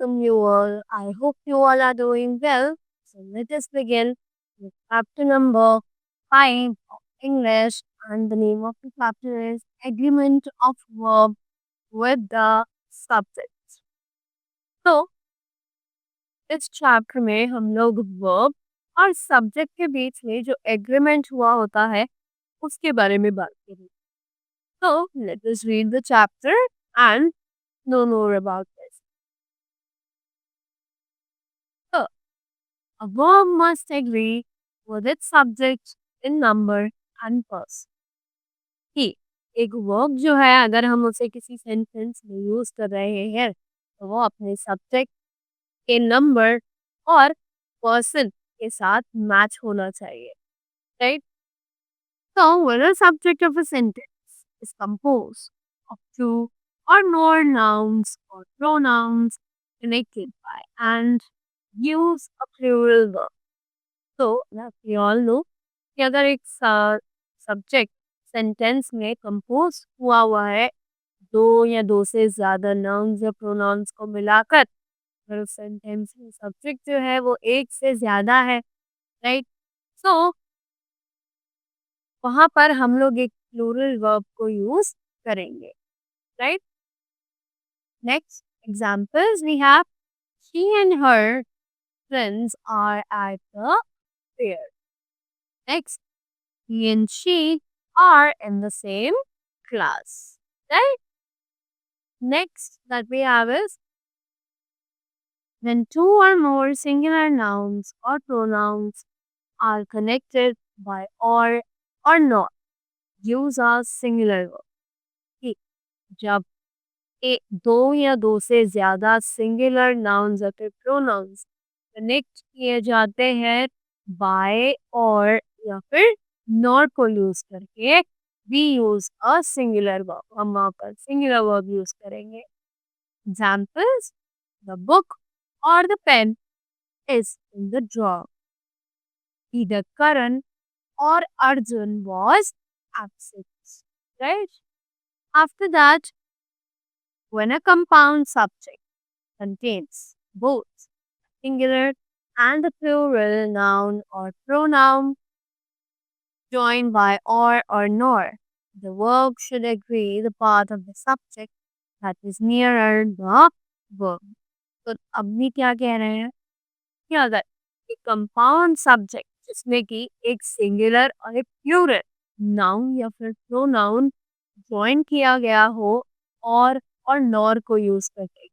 welcome you all. I hope you all are doing well. So let us begin with chapter number 5 of English, and the name of the chapter is Agreement of Verb with the Subject. तो इस chapter में हम लोग verb और subject के बीच में जो agreement हुआ होता है उसके बारे में बात करेंगे. So let us read the chapter and know more about this. So, a verb must agree with its subject in number and person. कि एक वर्ब जो है अगर हम उसे किसी सेंटेंस में यूज कर रहे हैं तो वो अपने सब्जेक्ट के नंबर और पर्सन के साथ मैच होना चाहिए, right? So, when a subject of a sentence is composed of two or more nouns or pronouns connected by and use a plural verb. So, we all know कि अगर एक subject sentence में compose हुआ है दो या दो से ज्यादा नाउन्स या प्रोनाउंस को मिलाकर, अगर उस सेंटेंस में सब्जेक्ट जो है वो एक से ज्यादा है, राइट? सो वहां पर हम लोग एक प्लूरल वर्ब को यूज करेंगे, right? Next examples we have she and her friends are at the fair. Next, he and she are in the same class, right? Next that we have is when two or more singular nouns or pronouns are connected by or not, use a singular verb. कि जब दो या दो से ज्यादा singular nouns या फिर pronounce connect किए जाते हैं बाय और या फिर नॉट को यूज करके, we use a singular verb. हम वहां पर सिंगुलर वर्ब यूज करेंगे. एग्जाम्पल्स, द बुक और the pen is in the drawer. Either Karan or Arjun was absent, right? After that, when a compound subject contains both singular and the plural noun or pronoun joined by or nor, the verb should agree the part of the subject that is nearer the verb. तो अभी क्या कह रहे हैं कि अगर एक compound subject जिसमें कि एक सिंगुलर और एक प्लूरल नाउन या फिर प्रोनाउन ज्वाइन किया गया हो और नॉर को यूज करके,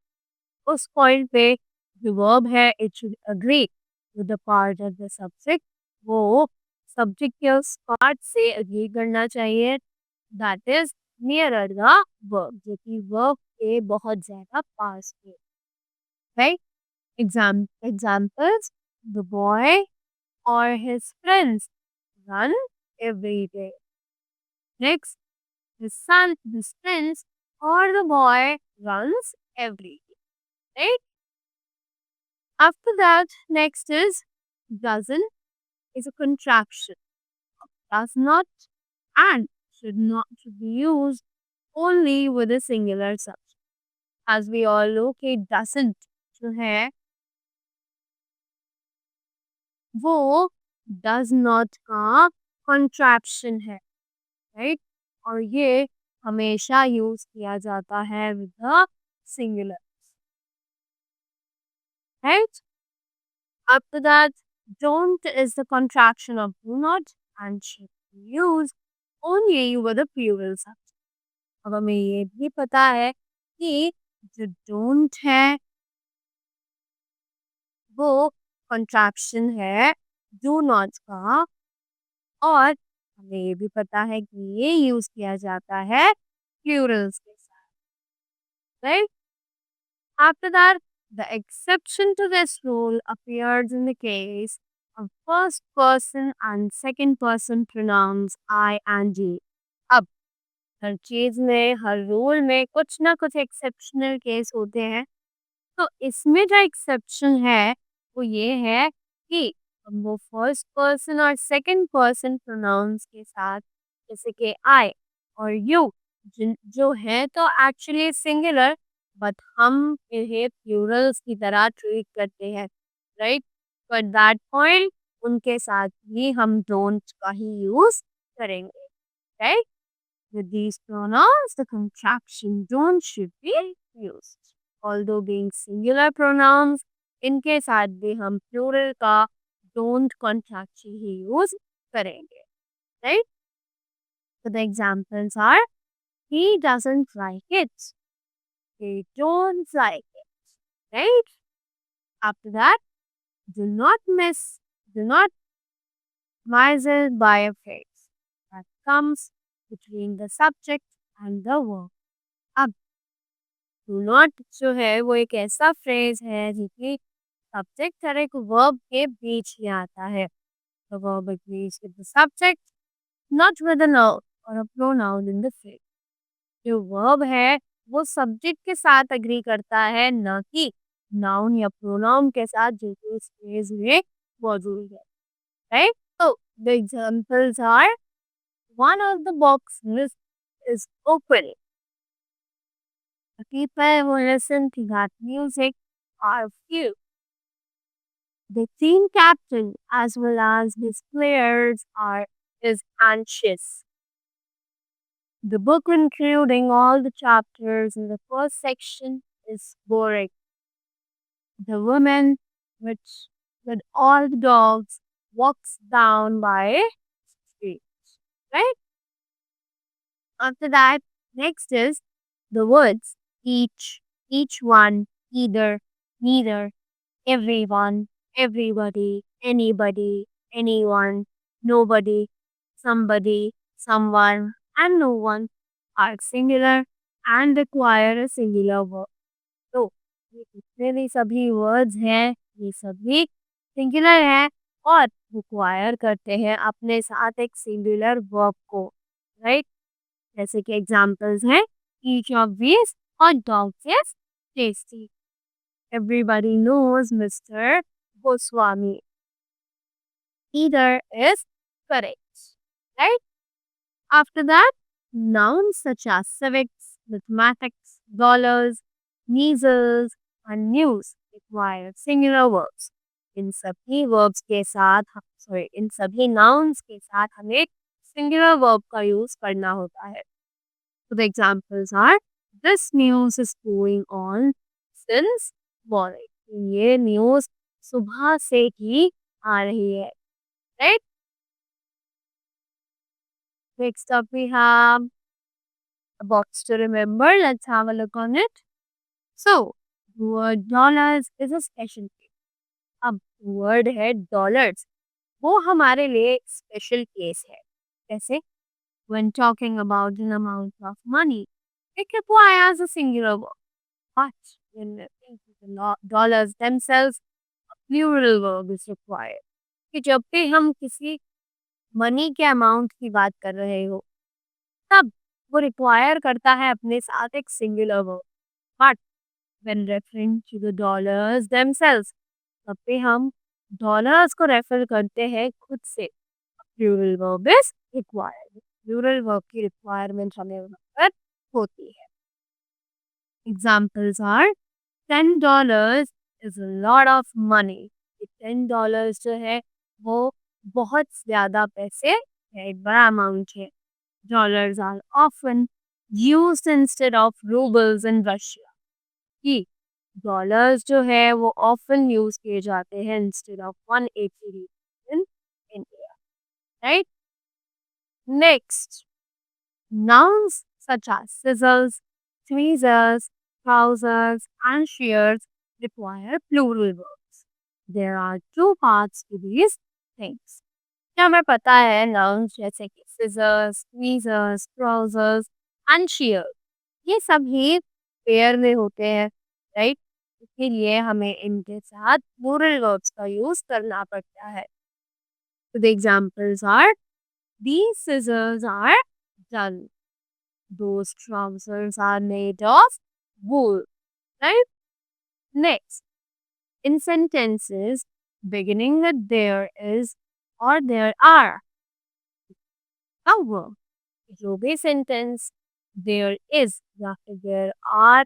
उस पॉइंट पे जो वर्ब है it should agree with the part of the subject. वो सब्जेक्ट के उस पार्ट से अग्री करना चाहिए that is nearer the verb, जो कि वर्ब के बहुत ज्यादा पास है, right? Examples, the boy or his friends run every day. Next, his friends or the boy runs every day, right? After that, next is doesn't is a contraction of does not and should be used only with a singular subject. As we all know कि doesn't जो है वो does not का contraction है, right? और ये हमेशा use किया जाता है with the singular, right? After that, don't is the contraction of do not and should be used only with the plural subject. अब हमें ये भी पता है कि जो डोंट है वो कॉन्ट्रैक्शन है डू नॉट का, और हमें ये भी पता है कि ये यूज किया जाता है प्लूरल्स के साथ, right? After that, the exception to this rule appears in the case of first person and second person pronouns I and G. अब हर चीज में हर रूल में कुछ ना कुछ एक्सेप्शनल केस होते हैं. तो इसमें जो एक्सेप्शन है वो ये है कि हम वो फर्स्ट पर्सन और सेकंड पर्सन प्रोनाउंस के साथ जैसे कि आई और यू जो है तो एक्चुअली सिंगुलर, बट हम इन्हें प्लूरल्स की तरह ट्रीट करते हैं, राइट? तो एट दैट पॉइंट उनके साथ भी हम डोंट का ही यूज करेंगे, right? With these pronouns, the contraction don't should be used. Although being singular pronouns, इनके साथ भी हम plural का don't contraction ही use करेंगे, right? So the examples are, he doesn't like it. They don't like it, right? After that, do not miss, do not measure by a phrase that comes between the subject and the verb. अब do not जो है वो एक ऐसा phrase है जिसकी subject और एक वर्ब के बीच में आता है। The verb agrees with the subject, not with a noun or a pronoun in the phrase. जो वर्ब है वो सब्जेक्ट के साथ अग्री करता है, न कि नाउन या प्रोनाउन के साथ जो कि उस फ्रेज में मौजूद है, right? So the examples are, one of the boxes is open. The people who listen to that music are few. The team captain as well as his players are is anxious. The book including all the chapters in the first section is boring. The woman which with all the dogs walks down by a street. Right? After that, next is the words each one, either, neither, everyone, everybody, anybody, anyone, nobody, somebody, someone, and no one are singular and require a singular verb. तो ये जितने भी सभी words हैं ये सभी singular हैं और रिक्वायर करते हैं अपने साथ एक सिंगुलर वर्ब को, राइट? जैसे कि एग्जांपल्स हैं, ईच ऑफ these और dogs is tasty. Everybody knows Mr. Goswami. Either is correct, right? After that, nouns such as civics, mathematics, dollars, measles, and news require singular verbs. इन सभी verbs के साथ इन सभी nouns के साथ हमें singular verb का use करना होता है. So the examples are, this news is going on since morning. ये न्यूज सुबह से ही आ रही है, right? Next up we have a box to remember. Let's have a look on it. So, word dollars is a special case. अब word है dollars, वो हमारे लिए एक special case है. जैसे when talking about an amount of money, it requires a singular verb. But when referring to the dollars themselves, plural verb is required. कि जब भी हम किसी मनी के अमाउंट की बात कर रहे हो तब वो रिक्वायर करता है अपने साथ एक singular verb. But when referring to the dollars themselves, तब पे हम डॉलर्स को रेफर करते हैं खुद से. Plural verb is required. Plural verb की रिक्वायरमेंट हमें वहाँ पर होती है. Examples are, $10 is a lot of money. $10 जो है वो बहुत ज्यादा पैसे है, एक बड़ा अमाउंट है. Dollars are often used instead of rubles in Russia. कि डॉलर्स जो है वो often यूज किए जाते हैं instead of 180 rupees in India. Right? Next, nouns such as scissors, tweezers, trousers, and shears require plural verbs. There are two parts to these things. क्या हमें पता है nouns जैसे कि scissors, tweezers, trousers and shears ये सभी pair में होते हैं, राइट? इसके लिए हमें इनके साथ plural verbs का यूज करना पड़ता है. So the examples are, these scissors are dull. Those trousers are made of wool, right? Next, in sentences beginning with there is or there are. However, जो भी sentence there is या फिर there are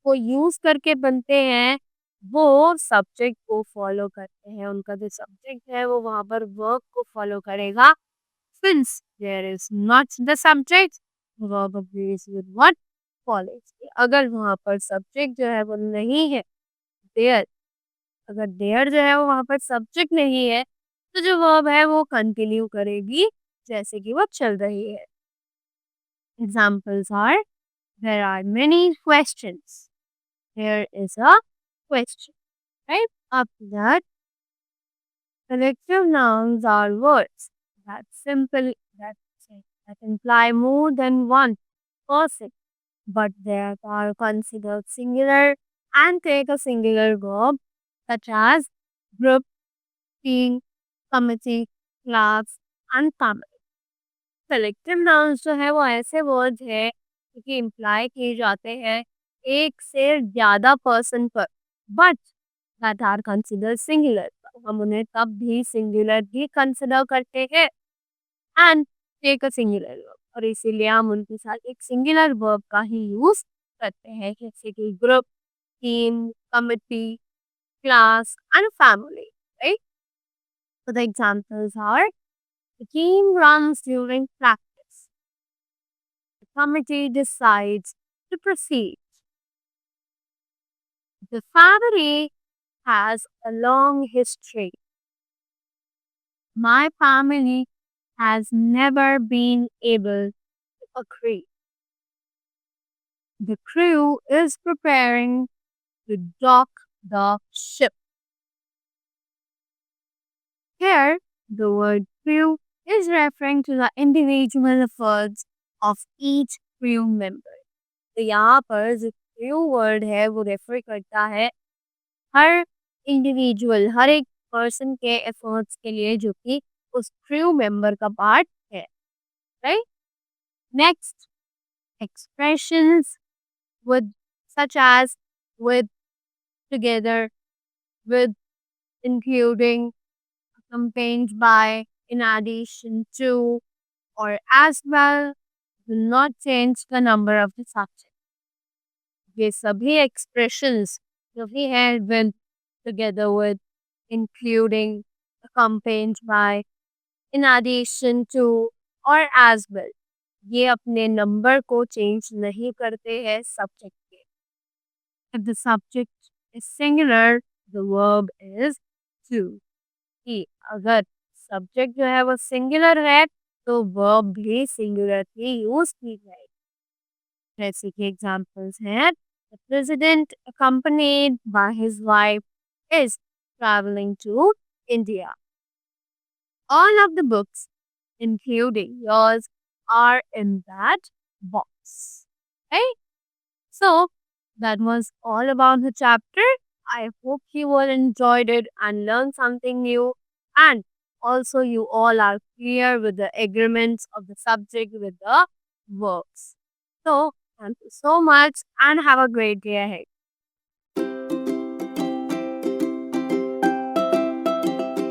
को use करके बनते हैं, वो subject को फ़ॉलो करते हैं। उनका जो सब्जेक्ट है वो वहाँ पर वर्ब को फ़ॉलो करेगा। Since there is not the subject, verb agrees with what follows. अगर वहाँ पर सब्जेक्ट जो है वो नहीं है, देयर, अगर देयर जो है वो वहाँ पर सब्जेक्ट नहीं है, तो जो वर्ब है वो कंटिन्यू करेगी जैसे कि वो चल रही है। Examples are, there are many questions. Here is a question, right? After that, collective nouns are words that simple that that imply more than one person, but they are considered singular and take a singular verb such as group, team, committee, class, and family. Collective nouns जो है वो ऐसे words है कि imply किए जाते हैं एक से ज्यादा पर्सन पर, but that are consider singular. हम उन्हें तब भी सिंगुलर ही कंसिडर करते हैं and take a singular verb, और इसीलिए हम उनके साथ एक सिंगुलर वर्ब का ही यूज करते हैं, जैसे कि group, team, committee, class and family, right? So the examples are, the team runs during practice. The committee decides to proceed. The family has a long history. My family has never been able to agree. The crew is preparing to dock the ship. Here, the word crew is referring to the individual efforts of each crew member. तो यहाँ पर जो crew word है वो refer करता है हर individual, हर एक person के एफर्ट्स के लिए जो कि उस क्रू मेंबर का पार्ट है, right? Next, expressions with, such as with, together, with, including, accompanied by, in addition to, or as well do not change the number of the subject. ये सभी एक्सप्रेशंस जो भी है with, together with, including, accompanied by, in addition to, और as well, ये अपने number को change नहीं करते हैं सब्जेक्ट के। If the subject is singular, the verb is to। कि अगर सब्जेक्ट जो है वो सिंगुलर है तो वर्ब भी सिंगुलर ही यूज की जाएगी। जैसे कि एग्जांपल्स हैं, the president accompanied by his wife is traveling to India. All of the books, including yours, are in that box. Right? So that was all about the chapter. I hope you all enjoyed it and learned something new. And also, you all are clear with the agreements of the subject with the verbs. So, thank you so much and have a great day ahead.